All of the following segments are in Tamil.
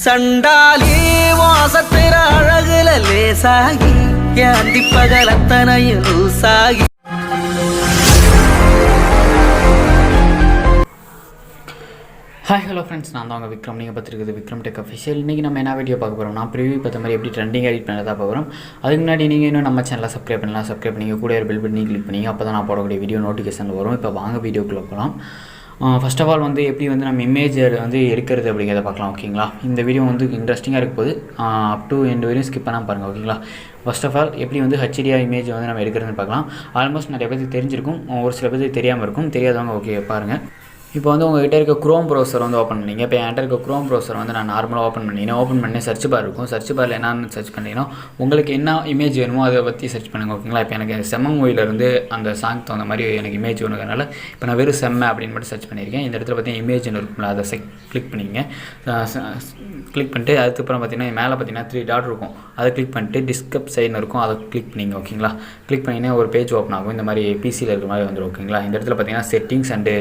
சண்டாலி வாசத்திர அழகுல லேசாகி ஏந்தி பகலத்தனையும் லூசாகி. ஹாய் ஹலோ ஃப்ரெண்ட்ஸ், நான் தான் உங்கள் விக்ரம். நீங்கள் பார்த்துருக்குது விக்ரம் டெக் அஃபிஷியல். இன்றைக்கி நம்ம என்ன வீடியோ பார்க்க போகிறோம், நான் ப்ரிவியூ பார்த்த மாதிரி எப்படி ட்ரெண்டிங் எடிட் பண்ணதான் பார்க்குறோம். அதுக்கு முன்னாடி நீங்கள் இன்னும் நம்ம சேனலை சப்ஸ்கிரைப் பண்ணிங்க, கூட ஒரு பெல் பட்டனையும் கிளிக் பண்ணிங்க. அப்போ தான் நான் போடக்கூடிய வீடியோ நோட்டிஃபிகேஷனில் வரும். இப்போ வாங்க வீடியோக்குள்ளே போகலாம். ஃபர்ஸ்ட் ஆஃப் ஆல் எப்படி நம்ம இமேஜ் எடுக்கிறது அப்படிங்கிறத பார்க்கலாம். ஓகேங்களா, இந்த வீடியோ இன்ட்ரெஸ்டிங்காக இருக்க போது அப் டு எண்ட் வரையும் ஸ்கிப் பண்ணாமல் பாருங்கள். ஓகேங்களா, ஃபர்ஸ்ட் ஆஃப் ஆல் எப்படி ஹெச்டிஆர் இமேஜ் நம்ம எடுக்கிறதுன்னு பார்க்கலாம். ஆல்மோஸ்ட் நிறைய பேருக்கு தெரிஞ்சிருக்கும், ஒரு சில பேருக்கு தெரியாமல் இருக்கும். தெரியாதவங்க ஓகே பாருங்கள். இப்போ உங்கள்கிட்ட இருக்க க்ரோம் ப்ரௌசர் ஓப்பன் பண்ணிங்க. இப்போ என்கிட்ட இருக்க க்ரோம் ப்ரௌசர் நான் நார்மலாக ஓப்பன் பண்ணிங்கன்னா ஓப்பன் பண்ணி சர்ச் பார் இருக்கும். சர்ச் பாரில் என்னென்னு சர்ச் பண்ணிங்கன்னா உங்களுக்கு என்ன இமேஜ் வேணுமோ அதை பற்றி சர்ச் பண்ணுங்கள். ஓகேங்களா, இப்போ எனக்கு செம்ம மூவிலேருந்து அந்த சாங் தகுந்த மாதிரி எனக்கு இமேஜ் வேணுங்கிறனால இப்போ நான் வெறும் செம்ம அப்படின்னு மட்டும் சர்ச் பண்ணியிருக்கேன். இந்த இடத்துல பார்த்தீங்கன்னா இமேஜ் இருக்கும்ல, அதை கிளிக் பண்ணிங்க. கிளிக் பண்ணிட்டு அதுக்கப்புறம் பார்த்தீங்கன்னா மேலே பார்த்தீங்கன்னா 3 டாட் இருக்கும், அதை கிளிக் பண்ணிட்டு டிஸ்கிரிப் சைன் இருக்கும், அதை கிளிக் பண்ணிங்க. ஓகேங்களா, கிளிக் பண்ணிங்கன்னா ஒரு பேஜ் ஓப்பன் ஆகும். இந்த மாதிரி பிசியில் இருக்கிற மாதிரி வந்துடும். ஓகேங்களா, இந்த இடத்துல பார்த்தீங்கன்னா செட்டிங்ஸ் அண்டு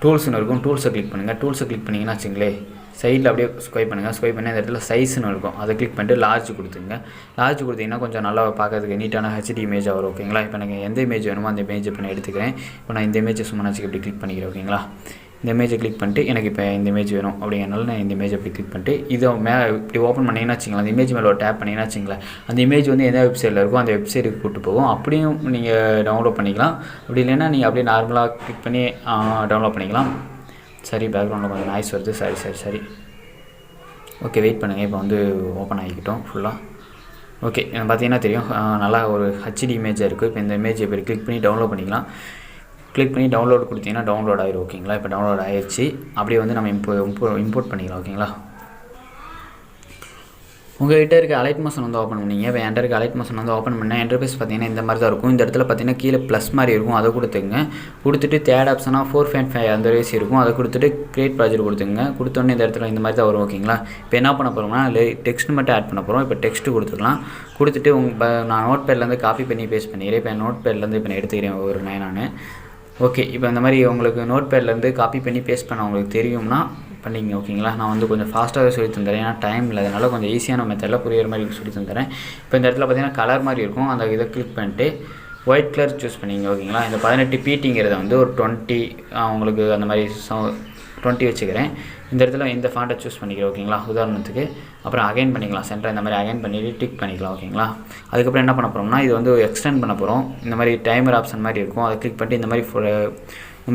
டூல்ஸ்னு இருக்கும். டூல்ஸை கிளிக் பண்ணுங்கள். டூல்ஸை கிளிக் பண்ணிங்கன்னா வச்சுங்களேன், சைடில் அப்படியே ஸ்வைப் பண்ணுங்கள். ஸ்வைப் பண்ணி இந்த இடத்துல சைஸ்னு இருக்கும், அதை கிளிக் பண்ணிட்டு லார்ஜ் கொடுத்துங்க. லார்ஜ் கொடுத்தீங்கன்னா கொஞ்சம் நல்லா பார்க்கறதுக்கு நீட்டான ஹெச்டி இமேஜாக வரும். ஓகேங்களா, இப்போ எனக்கு எந்த இமேஜ் வேணுமோ அந்த இமேஜ் இப்போ நான் எடுத்துக்கிறேன். இப்போ நான் இந்த இமேஜை சும்மா வச்சுக்க இப்படி கிளிக் பண்ணிக்கிறேன். ஓகேங்களா, இந்த இமேஜை கிளிக் பண்ணிட்டு எனக்கு இப்போ இந்த இமேஜ் வேணும் அப்படிங்கிறனால நான் இந்த இமேஜ் அப்படி கிளிக் பண்ணிட்டு இதை இப்படி ஓப்பன் பண்ணிங்கன்னா வச்சுங்களேன், அந்த இமேஜ் மேலே ஒரு டேப் பண்ணிங்கன்னா வச்சுங்களேன், அந்த இமேஜ் எந்த வெப்சைட்டில் இருக்கோ அந்த வெப்சைட்டுக்கு கூப்பிட்டு போகும். அப்படியும் நீங்கள் டவுன்லோட் பண்ணிக்கலாம். அப்படி இல்லைன்னா நீங்கள் அப்படியே நார்மலாக கிளிக் பண்ணி டவுன்லோட் பண்ணிக்கலாம். சரி, பேக்ரவுண்டில் கொஞ்சம் நாய்ஸ் வருது. சரி ஓகே, வெயிட் பண்ணுங்கள். இப்போ ஓப்பன் ஆகிக்கிட்டோம் ஃபுல்லாக. ஓகே, பார்த்தீங்கன்னா தெரியும் நல்லா ஒரு ஹெச்டி இமேஜாக இருக்குது. இப்போ இந்த இமேஜ் இப்போ கிளிக் பண்ணி டவுன்லோட் பண்ணிக்கலாம். கிளிக் பண்ணி டவுன்லோட் கொடுத்தீங்கன்னா டவுன்லோட் ஆகிடும். ஓகேங்களா, இப்போ டவுன்லோட் ஆகிடுச்சு. அப்படியே நம்ம இம்போர்ட் பண்ணிக்கலாம். ஓகேங்களா, உங்கள்கிட்ட இருக்க அலைட் மோஷன் ஓப்பன் பண்ணிங்க. இப்போ என்கிட்ட இருக்க அலைட் மோஷன் ஓப்பன் பண்ணால் இன்டர்ஃபேஸ் பார்த்தீங்கன்னா இந்த மாதிரி தான் இருக்கும். இந்த இடத்துல பார்த்தீங்கன்னா கீழே ப்ளஸ் மாதிரி இருக்கும், அதை கொடுத்துங்க. கொடுத்துட்டு தேர்ட் ஆப்ஷனாக 4.5 அந்த ரேஸ் இருக்கும், அதை கொடுத்துட்டு கிரியேட் ப்ராஜெக்ட் கொடுத்துங்க. கொடுத்தோன்னே இந்த இடத்துல இந்த மாதிரி தான் வரும். ஓகேங்களா, இப்போ என்ன பண்ண போகிறோம்னா டெக்ஸ்ட் மட்டும் ஆட் பண்ண போகிறோம். இப்போ டெக்ஸ்ட்டு கொடுத்துக்கலாம். கொடுத்துட்டு நான் நோட் பேட்லேருந்து காப்பி பண்ணி பேஸ்ட் பண்ணிக்கிறேன். இப்போ நோட் பேட்லேருந்து இப்போ நான் எடுத்துக்கிறேன் ஒரு நான். ஓகே, இப்போ இந்த மாதிரி உங்களுக்கு நோட் பேட்லேருந்து காப்பி பண்ணி பேஸ்ட் பண்ண உங்களுக்கு தெரியும்னா பண்ணிங்க. ஓகேங்களா, நான் கொஞ்சம் ஃபாஸ்ட்டாகவே சொல்லி தந்துடுறேன், ஏன்னா டைம் இல்லை. அதனால் கொஞ்சம் ஈஸியான மெத்தடில் புரியுற மாதிரி சொல்லி தந்துடுறேன். இப்போ இந்த இடத்துல பார்த்தீங்கன்னா கலர் மாதிரி இருக்கும், அந்த இதை கிளிக் பண்ணிட்டு ஒயிட் கலர் சூஸ் பண்ணிங்க. ஓகேங்களா, இந்த 18 பீட்டிங்கிறத ஒரு 20 உங்களுக்கு அந்த மாதிரி 20 வச்சுக்கிறேன். இந்த இடத்துல இந்த ஃபாண்ட்டை சூஸ் பண்ணிக்கிறேன். ஓகேங்களா, உதாரணத்துக்கு. அப்புறம் அகைன் பண்ணிக்கலாம், சென்டர் இந்த மாதிரி அகைன் பண்ணிவிட்டு டிக் பண்ணிக்கலாம். ஓகேங்களா, அதுக்கப்புறம் என்ன பண்ண போகிறோம்னா இது எக்ஸ்டெண்ட் பண்ண போகிறோம். இந்த மாதிரி டைமர் ஆப்ஷன் மாதிரி இருக்கும், அதை கிளிக் பண்ணிட்டு இந்த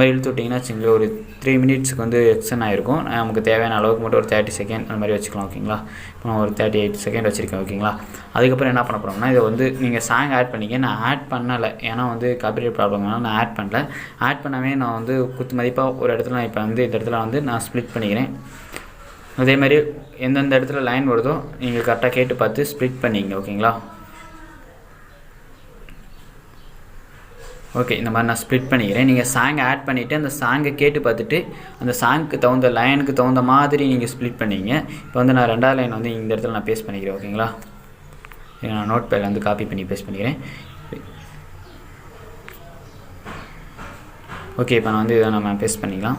மாதிரி இழுத்து விட்டிங்கன்னா வச்சுங்களேன் ஒரு 3 மினிட்ஸுக்கு எக்ஸ்டெண்ட் ஆகிருக்கும். நமக்கு தேவையான அளவுக்கு மட்டும் ஒரு 30 செகண்ட் அந்த மாதிரி வச்சுக்கலாம். ஓகேங்களா, இப்போ நான் ஒரு 38 செகண்ட் வச்சுருக்கேன். ஓகேங்களா, அதுக்கப்புறம் என்ன பண்ண போகிறோம்னா இதை நீங்கள் சாங் ஆட் பண்ணிங்க. நான் ஆட் பண்ணலை, ஏன்னா காப்பிரைட் ப்ராப்ளம்னால நான் ஆட் பண்ணல. ஆட் பண்ணவே நான் குத்து மதிப்பாக ஒரு இடத்துல நான் இப்போ இந்த இடத்துல நான் ஸ்ப்ளிட் பண்ணிக்கிறேன். அதேமாதிரி எந்தெந்த இடத்துல லைன் வருதோ நீங்கள் கரெக்டாக கேட்டு பார்த்து ஸ்ப்ளிட் பண்ணிங்க. ஓகேங்களா, ஓகே, இந்த மாதிரி நான் ஸ்ப்ளிட் பண்ணிக்கிறேன். நீங்கள் சாங் ஆட் பண்ணிவிட்டு அந்த சாங்கை கேட்டு பார்த்துட்டு அந்த சாங்க்கு தகுந்த லைனுக்கு தகுந்த மாதிரி நீங்கள் ஸ்ப்ளிட் பண்ணிங்க. இப்போ நான் 2வது லைன் இந்த இடத்துல நான் பேஸ்ட் பண்ணிக்கிறேன். ஓகேங்களா, நான் நோட் பேடில் காப்பி பண்ணி பேஸ்ட் பண்ணிக்கிறேன். ஓகே, இப்போ நான் இதை நம்ம பேஸ்ட் பண்ணிக்கலாம்.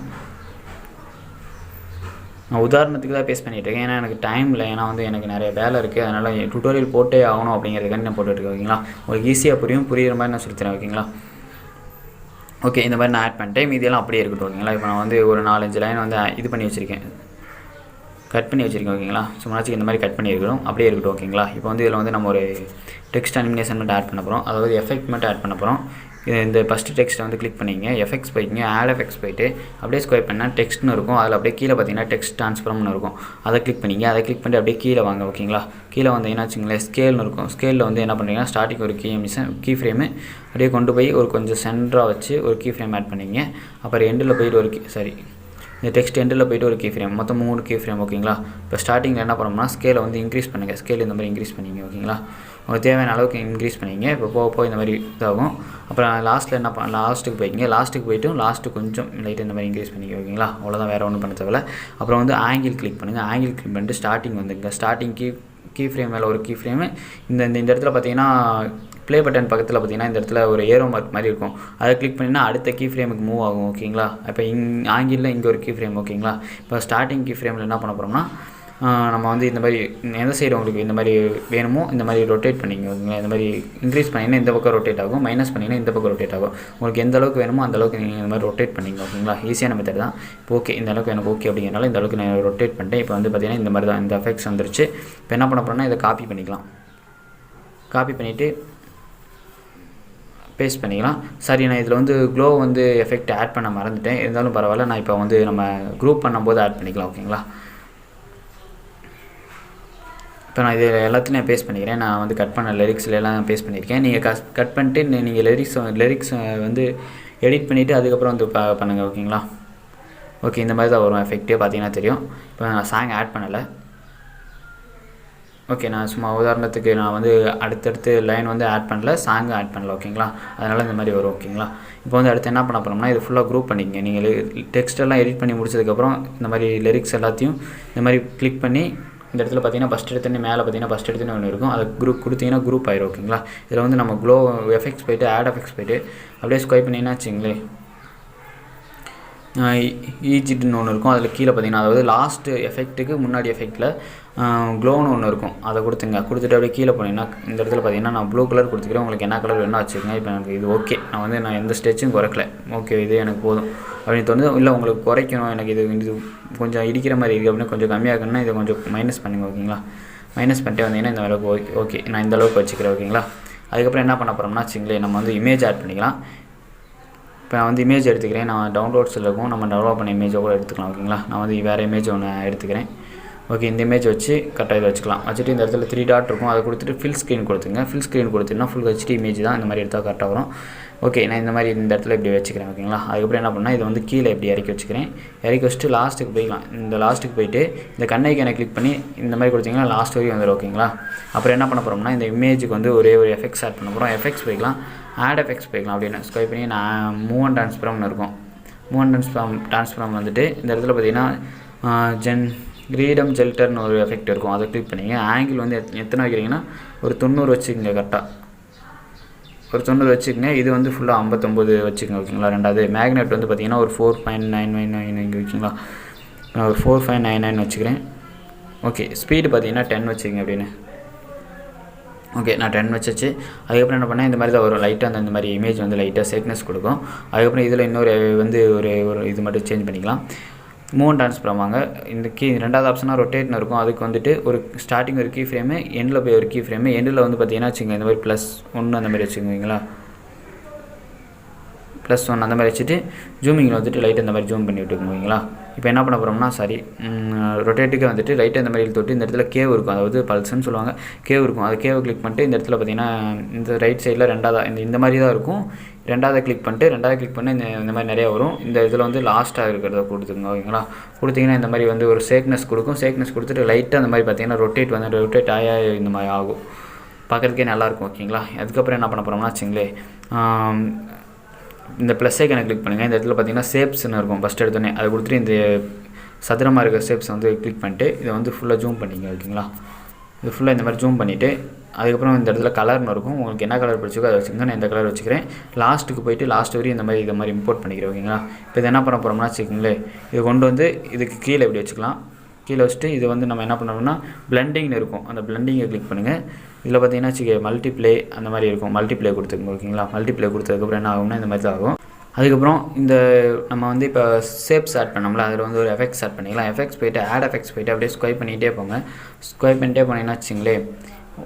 நான் உதாரணத்துக்கு தான் பேஸ்ட் பண்ணிகிட்ருக்கேன், ஏன்னா எனக்கு டைம் இல்லை. ஏன்னா எனக்கு நிறைய வேலை இருக்குது, அதனால் டுட்டோரியல் போட்டே ஆகணும் அப்படிங்கிறதுக்காண்டி நான் போட்டுட்ருக்கேன். ஓகேங்களா, உங்களுக்கு ஈஸியாக புரியுற மாதிரி நான் சொல்லித்தரேன். ஓகேங்களா, ஓகே, இந்த மாதிரி நான் ஆட் பண்ணிட்டேன். இதெல்லாம் அப்படியே இருக்கட்டும். ஓகேங்களா, இப்போ நான் ஒரு 4-5 லைன் இது பண்ணி வச்சுருக்கேன், கட் பண்ணி வச்சுருக்கேன். ஓகேங்களா, சும்மாச்சுக்கு இந்த மாதிரி கட் பண்ணி இருக்கணும், அப்படியே இருக்கட்டும். ஓகேங்களா, இப்போ இதில் நம்ம ஒரு டெக்ஸ்ட் அனிமேஷன் மட்டும் ஆட் பண்ண போகிறோம், அதாவது எஃபெக்ட் மட்டும் ஆட் பண்ண போகிறோம். இந்த ஃபஸ்ட்டு டெக்ஸ்ட்டை கிளிக் பண்ணிங்க. எஃபெக்ட்ஸ் போய்க்கிங்க, ஆட் எஃபெக்ட்ஸ் போய்ட்டு அப்படியே ஸ்வைப் பண்ணால் டெக்ஸ்ட்னு இருக்கும். அதில் அப்படியே கீழே பார்த்தீங்கன்னா டெக்ஸ்ட் ட்ரான்ஸ்ஃபார்ம்னு இருக்கும், அதை கிளிக் பண்ணிங்க. அதை கிளிக் பண்ணிட்டு அப்படியே கீழே வாங்க. ஓகேங்களா, கீழே வந்தீங்கன்னா வச்சுங்களேன் ஸ்கேல்னு இருக்கும். ஸ்கேலில் என்ன பண்ணுறீங்கன்னா ஸ்டார்டிங் ஒரு கீ ஃப்ரேமு அப்படியே கொண்டு போய் கொஞ்சம் சென்டராக வச்சு ஒரு கீ ஃப்ரேம் ஆட் பண்ணிங்க. அப்புறம் எண்டில் போய்ட்டு இந்த டெக்ஸ்ட் எண்டில் போய்ட்டு ஒரு கீ ஃப்ரேம், மொத்தம் 3 கீ ஃப்ரேம். ஓகேங்களா, இப்போ ஸ்டார்டிங்கில் என்ன பண்ணோம்னா ஸ்கேலை இன்க்ரீஸ் பண்ணுங்கள். ஸ்கேல் இந்த மாதிரி இன்க்ரீஸ் பண்ணிங்க. ஓகேங்களா, உங்களுக்கு தேவையான அளவுக்கு இன்க்ரீஸ் பண்ணிங்க. இப்போ போக இந்த மாதிரி இதாகும். அப்புறம் லாஸ்ட்டில் லாஸ்ட்டுக்கு போய்க்கிங்க. லாஸ்ட்டுக்கு கொஞ்சம் லைட்டு இந்த மாதிரி இன்க்ரீஸ் பண்ணிங்க. ஓகேங்களா, அவ்வளோதான், வேறு ஒன்றும் பண்ண தேவையில்ல. அப்புறம் ஆங்கிள் கிளிக் பண்ணுங்கள். ஆங்கிள் கிளிக் பண்ணிட்டு ஸ்டார்டிங் ஸ்டார்டிங் கீ ஃப்ரேம் மேலே ஒரு கீ ஃப்ரேமு. இந்த இடத்துல பார்த்தீங்கன்னா ப்ளே பட்டன் பக்கத்தில் பார்த்தீங்கன்னா இந்த இடத்துல ஒரு ஏரோ மார்க் மாதிரி இருக்கும், அதை கிளிக் பண்ணிங்கன்னா அடுத்த கீ ஃப்ரேமுக்கு மூவ் ஆகும். ஓகேங்களா, இப்போ ஆங்கிளில் இங்கே ஒரு கீ ஃப்ரேம். ஓகேங்களா, இப்போ ஸ்டார்டிங் கீ ஃப்ரேமில் என்ன பண்ண போகிறோம்னா நம்ம வந்து இந்த மாதிரி எந்த சைடு உங்களுக்கு இந்த மாதிரி வேணுமோ இந்த மாதிரி ரொட்டேட் பண்ணிங்க ஓகேங்களா. இந்த மாதிரி இன்க்ரீஸ் பண்ணிங்கன்னா இந்த பக்கம் ரொட்டேட் ஆகும், மைனஸ் பண்ணிங்கன்னா இந்த பக்கம் ரொட்டேட் ஆகும். உங்களுக்கு எந்த அளவுக்கு வேணுமோ அந்த அளவுக்கு நீங்கள் இந்த மாதிரி ரொட்டேட் பண்ணிங்க ஓகேங்களா. ஈஸியான மெத்தட் தான். இப்போ ஓகே இந்த அளவுக்கு எனக்கு ஓகே அப்படிங்கிறனால இந்த அளவுக்கு நான் ரொட்டேட் பண்ணிட்டேன். இப்போ வந்து பார்த்திங்கன்னா இந்த மாதிரி தான் இந்த எஃபெக்ட்ஸ் வந்துருச்சு. இப்போ என்ன பண்ண போகிறோம்னா இதை காப்பி பண்ணிக்கலாம். காப்பி பண்ணிவிட்டு பேஸ்ட் பண்ணிக்கலாம். சரி, நான் இதில் வந்து க்ளோ வந்து எஃபெக்ட் ஆட் பண்ண மறந்துட்டேன், இருந்தாலும் பரவாயில்ல. நான் இப்போ வந்து நம்ம குரூப் பண்ணும்போது ஆட் பண்ணிக்கலாம் ஓகேங்களா. இப்போ நான் இது எல்லாத்தையும் பேஸ்ட் பண்ணிக்கிறேன். நான் வந்து கட் பண்ண லிரிக்ஸில் எல்லாம் பேஸ்ட் பண்ணியிருக்கேன். நீங்கள் கட் பண்ணிட்டு நீங்கள் லிரிக்ஸ் வந்து எடிட் பண்ணிவிட்டு அதுக்கப்புறம் வந்து பண்ணுங்கள் ஓகேங்களா. ஓகே இந்த மாதிரி தான் வரும் எஃபெக்ட்டே பார்த்தீங்கன்னா தெரியும். இப்போ நான் சாங் ஆட் பண்ணலை. ஓகே நான் சும்மா உதாரணத்துக்கு நான் வந்து அடுத்தடுத்து லைன் வந்து ஆட் பண்ணல, சாங்கு ஆட் பண்ணல ஓகேங்களா. அதனால் இந்த மாதிரி வரும் ஓகேங்களா. இப்போ வந்து அடுத்து என்ன பண்ண போகிறோம்னா இது ஃபுல்லாக குரூப் பண்ணிக்கங்க. நீங்கள் டெக்ஸ்டெல்லாம் எடிட் பண்ணி முடிச்சதுக்கப்புறம் இந்த மாதிரி லிரிக்ஸ் எல்லாத்தையும் இந்த மாதிரி கிளிக் பண்ணி இந்த இடத்துல பார்த்தீங்கன்னா ஃபஸ்ட் எடுத்துன்னு மேலே பார்த்தீங்கன்னா ஃபஸ்ட் எடுத்துன்னு ஒன்று இருக்கும், அதை குரூப் கொடுத்தீங்கன்னா குரூப் ஆயிரும் ஓகேங்களா. இதில் வந்து நம்ம க்ளோ எஃபெக்ட்ஸ் போய்ட்டு ஆட் எஃபெக்ட்ஸ் போய்ட்டு அப்படியே ஸ்வைப் பண்ணிங்கன்னா வச்சுங்களேன் ஈஜிட்னு ஒன்று இருக்கும். அதில் கீழே பார்த்தீங்கன்னா அதாவது லாஸ்ட்டு எஃபெக்ட்டுக்கு முன்னாடி எஃபெக்ட்டில் க்ளோன்னு ஒன்று இருக்கும், அதை கொடுத்துட்டு அப்படியே கீழே போனீங்கன்னா இந்த இடத்துல பார்த்தீங்கன்னா நான் ப்ளூ கலர் கொடுத்துக்கிறேன். உங்களுக்கு என்ன கலர் வேணும் வச்சுக்கோங்க. இப்போ எனக்கு இது ஓகே, நான் எந்த ஸ்டெச்சும் குறைக்கல, ஓகே இது எனக்கு போதும் அப்படின்னு தோணுது. இல்லை உங்களுக்கு குறைக்கணும், எனக்கு இது கொஞ்சம் இடிக்கிற மாதிரி இருக்குது அப்படின்னு கொஞ்சம் கம்மியாகணும்னா இதை கொஞ்சம் மைனஸ் பண்ணுங்கள் ஓகேங்களா. மைனஸ் பண்ணிட்டே வந்தீங்கன்னா இந்த அளவுக்கு ஓகே நான் இந்த அளவுக்கு வச்சுக்கிறேன் ஓகேங்களா. அதுக்கப்புறம் என்ன பண்ண போகிறோம்னா வச்சுங்களேன் நம்ம வந்து இமேஜ் ஆட் பண்ணிக்கலாம். இப்போ நான் வந்து இமேஜ் எடுத்துக்கிறேன். நான் டவுன்லோட்ஸில் இருக்கும், நம்ம டெவலப் பண்ண இமேஜை கூட எடுத்துக்கலாம் ஓகேங்களா. நான் வந்து வேறு இமேஜ் ஒன்று எடுத்துக்கிறேன். ஓகே இந்த இமேஜ் வச்சு கரெக்டாக இதை வச்சுக்கலாம். வச்சுட்டு இந்த இடத்துல 3 டாட் இருக்கும், அதை கொடுத்துட்டு ஃபில் ஸ்க்ரீன் கொடுத்துங்க. ஃபில் ஸ்க்ரீன் கொடுத்தீங்கன்னா ஃபுல் ஹெச்டி இமேஜ் தான், இந்த மாதிரி எடுத்தால் கரெக்டாக வரும். ஓகே நான் இந்த மாதிரி இந்த இடத்துல இப்படி வச்சுக்கிறேன் ஓகேங்களா. அதுக்கப்புறம் என்ன பண்ணால் இதை வந்து கீழே இப்படி இறக்கி வச்சுக்கிறேன். இறக்கி வச்சுட்டு லாஸ்ட்டுக்கு போய்க்கலாம். இந்த லாஸ்ட்டுக்கு போயிட்டு இந்த கண்ணைக்கான கிளிக் பண்ணி இந்த மாதிரி கொடுத்தீங்கன்னா லாஸ்ட் வரைக்கும் வந்துடும் ஓகேங்களா. அப்புறம் என்ன பண்ண போகிறோம்னா இந்த இமேஜுக்கு வந்து ஒரே ஒரு எஃபெக்ட்ஸ் ஆட் பண்ண போகிறோம். எஃபெக்ட்ஸ் போய்க்கலாம், ஆட் எஃபெக்ட்ஸ் போய்க்கலாம். அப்படின்னு ஸ்வைப் பண்ணி நான் மூவ் அண்ட் ட்ரான்ஸ்ஃபார்ம்னு இருக்கும். மூவ் அண்ட் ட்ரான்ஸ்ஃபார்ம் வந்துட்டு இந்த இடத்துல பார்த்தீங்கன்னா கிரீடம் ஜெல்டர்னு ஒரு எஃபெக்ட் இருக்கும், அதை கிளிக் பண்ணிங்க. ஆங்கிள் வந்து எத்தனை வைக்கிறீங்கன்னா ஒரு 90 வச்சுக்கோங்க. கரெக்டாக ஒரு 90 வச்சுக்கோங்க. இது வந்து ஃபுல்லாக 59 வச்சுக்கோங்க ஓகேங்களா. ரெண்டாவது மேக்னெட் வந்து பார்த்திங்கன்னா ஒரு 4.999 இங்கே வச்சுங்களா. நான் ஒரு 4.599 வச்சுக்கிறேன். ஓகே ஸ்பீடு பார்த்தீங்கன்னா 10 வச்சுக்கோங்க அப்படின்னு. ஓகே நான் 10 வச்சாச்சு. அதுக்கப்புறம் என்ன பண்ணேன் இந்த மாதிரி தான் வரும். லைட்டாக அந்த மாதிரி இமேஜ் வந்து லைட்டாக சேக்னஸ் கொடுக்கும். அதுக்கப்புறம் இதில் இன்னொரு வந்து ஒரு இது மட்டும் சேஞ்ச் பண்ணிக்கலாம். மூவ் அண்ட் ட்ரான்ஸ்ஃபார்ம் வாங்க. இந்த ரெண்டாவது ஆப்ஷனாக ரொட்டேட்னு இருக்கும். அதுக்கு வந்துட்டு ஒரு ஸ்டார்டிங் ஒரு கீ ஃப்ரேமு, எண்டில் போய் ஒரு கீ ஃப்ரேமு. எண்டில் வந்து பார்த்தீங்கன்னா வச்சுங்க இந்த மாதிரி +1 அந்த மாதிரி வச்சுக்கோங்களா. +1 அந்த மாதிரி வச்சுட்டு ஜூமிங்கில் வந்துட்டு லைட்டு இந்த மாதிரி ஜூம் பண்ணி விட்டுக்குங்களா. இப்போ என்ன பண்ண போகிறோம்னா சாரி ரொட்டேட்டுக்கு வந்துட்டு ரைட்டு இந்த மாதிரி தொட்டு இந்த இடத்துல கேவ் இருக்கும், அதாவது பல்ஸ்ன்னு சொல்லுவாங்க, கேவ் இருக்கும். அது கேவை கிளிக் பண்ணிட்டு இந்த இடத்துல பார்த்தீங்கன்னா இந்த ரைட் சைடில் ரெண்டாவது இந்த மாதிரி தான் இருக்கும். ரெண்டாவது கிளிக் பண்ணி இந்த மாதிரி நிறையா வரும். இந்த இதில் வந்து லாஸ்ட்டாக இருக்கிறத கொடுத்துங்க ஓகேங்களா. கொடுத்தீங்கன்னா இந்த மாதிரி வந்து ஒரு சேக்னஸ் கொடுக்கும். சேக்னஸ் கொடுத்துட்டு லைட்டாக அந்த மாதிரி பார்த்தீங்கன்னா ரொட்டேட் ஆயா இந்த மாதிரி ஆகும். பார்க்குறதுக்கே நல்லாயிருக்கும் ஓகேங்களா. அதுக்கப்புறம் என்ன பண்ண போகிறோம்னா வச்சுங்களே இந்த ப்ளஸ் ஐக்கனை கிளிக் பண்ணுங்கள். இந்த இடத்துல பார்த்தீங்கன்னா ஷேப்ஸ்னு இருக்கும். ஃபஸ்ட் எடுத்தோடனே அதை கொடுத்துட்டு இந்த சதுரமாக இருக்கிற ஷேப்ஸ் வந்து கிளிக் பண்ணிட்டு இதை வந்து ஃபுல்லாக ஜூம் பண்ணிங்க ஓகேங்களா. இது ஃபுல்லாக இந்த மாதிரி ஜூம் பண்ணிவிட்டு அதுக்கப்புறம் இந்த இடத்துல கலர்னு இருக்கும். உங்களுக்கு என்ன கலர் பிடிச்சிக்கோ அதை வச்சுக்கோங்க. நான் இந்த கலர் வச்சுக்கிறேன். லாஸ்ட்டுக்கு போய்ட்டு லாஸ்ட் வரையும் இந்த மாதிரி இம்போர்ட் பண்ணிக்கிறேன் ஓகேங்களா. இப்போ இது என்ன பண்ண போகிறோம்னா வச்சுக்கோங்களேன் இது கொண்டு வந்து இதுக்கு கீழே இப்படி வச்சுக்கலாம். கீழே வச்சுட்டு இது வந்து நம்ம என்ன பண்ணோம்னா பிளெண்டிங்னு இருக்கும். அந்த பிளெண்டிங்கை கிளிக் பண்ணுங்கள். இதில் பார்த்தீங்கன்னா வச்சுக்க மல்டிப்ளே அந்த மாதிரி இருக்கும். மல்டிப்ளே கொடுத்துருங்க ஓகேங்களா. மல்டிப்ளே கொடுத்ததுக்கப்புறம் என்ன ஆகும்னா இந்த மாதிரி தான் ஆகும். அதுக்கப்புறம் இந்த நம்ம வந்து இப்போ ஷேப்ஸ் ஆட் பண்ணோம்ல அதில் வந்து ஒரு எஃபெக்ட்ஸ் ஆட் பண்ணிக்கலாம். எஃபெக்ட்ஸ் போய்ட்டு ஆட் எஃபெக்ட்ஸ் போய்ட்டு அப்படியே ஸ்வைப் பண்ணிகிட்டே போங்க. ஸ்வைப் பண்ணிகிட்டே போனீங்கன்னா வச்சுங்களேன்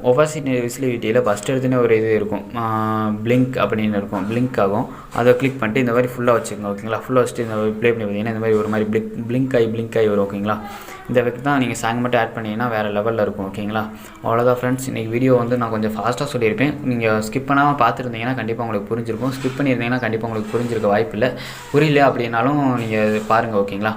ஒபாசிட்டி விசிலிட்டியில் ஃபஸ்ட் எடுத்துனே ஒரு இது இருக்கும், பிளிங்க் அப்படின்னு இருக்கும், பிளிங்க் ஆகும். அதை கிளிக் பண்ணிட்டு இந்த மாதிரி ஃபுல்லாக வச்சுக்கோங்க ஓகேங்களா. ஃபுல்லாக வச்சுட்டு இந்த ப்ளே பண்ணி பார்த்தீங்கன்னா இந்த மாதிரி ஒரு மாதிரி பிளிங்க் ஆகி வரும் ஓகேங்களா. இந்த எஃபெக்ட் தான் நீங்கள் சாங் மட்டும் ஆட் பண்ணிங்கன்னா வேறு லெவலில் இருக்கும் ஓகேங்களா. அவ்வளோதான் ஃப்ரெண்ட்ஸ். இன்றைக்கி வீடியோ வந்து நான் கொஞ்சம் ஃபாஸ்ட்டாக சொல்லியிருப்பேன். நீங்கள் ஸ்கிப் பண்ணாமல் பார்த்துருந்தீங்கன்னா கண்டிப்பாக உங்களுக்கு புரிஞ்சிருக்கும். ஸ்கிப் பண்ணியிருந்தீங்கன்னா கண்டிப்பாக உங்களுக்கு புரிஞ்சிருக்க வாய்ப்பு இல்லை. புரியல அப்படின்னாலும் நீங்கள் பாருங்கள் ஓகேங்களா.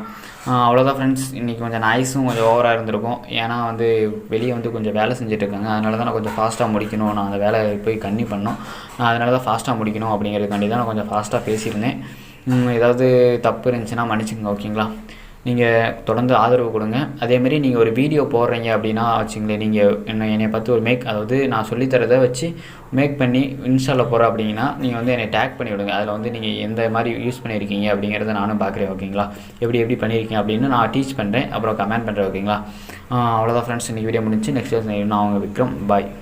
அவ்வளோதான் ஃப்ரெண்ட்ஸ். இன்றைக்கி கொஞ்சம் நாய்ஸும் கொஞ்சம் ஓவராக இருந்திருக்கும். ஏன்னா வந்து வெளியே வந்து கொஞ்சம் வேலை செஞ்சுட்ருக்காங்க. அதனால தான் நான் கொஞ்சம் ஃபாஸ்ட்டாக முடிக்கணும். நான் அந்த வேலையை போய் பண்ணணும். நான் அதனால தான் ஃபாஸ்ட்டாக முடிக்கணும் அப்படிங்கிறதுக்காண்டி தான் நான் கொஞ்சம் ஃபாஸ்ட்டாக பேசியிருந்தேன். ஏதாவது தப்பு இருந்துச்சுன்னா மன்னிச்சுங்க ஓகேங்களா. நீங்கள் தொடர்ந்து ஆதரவு கொடுங்க. அதேமாரி நீங்கள் ஒரு வீடியோ போடுறீங்க அப்படின்னா வச்சுங்களேன், நீங்கள் என்னை பார்த்து ஒரு அதாவது நான் சொல்லித்தரதை வச்சு மேக் பண்ணி இன்ஸ்டாவில் போகிறேன் அப்படின்னா நீங்கள் வந்து என்னை டேக் பண்ணி விடுங்க. அதில் வந்து நீங்கள் எந்த மாதிரி யூஸ் பண்ணியிருக்கீங்க அப்படிங்கிறத நானும் பார்க்குறேன். ஓகேங்களா? எப்படி பண்ணியிருக்கீங்க அப்படின்னு நான் டீச் பண்ணுறேன், அப்புறம் கமெண்ட் பண்ணுறேன். ஓகேங்களா? அவ்வளோதான் ஃப்ரெண்ட்ஸ், இன்றைக்கி வீடியோ முடிஞ்சு. நெக்ஸ்ட் நான் அவங்க விக்ரம். பாய்.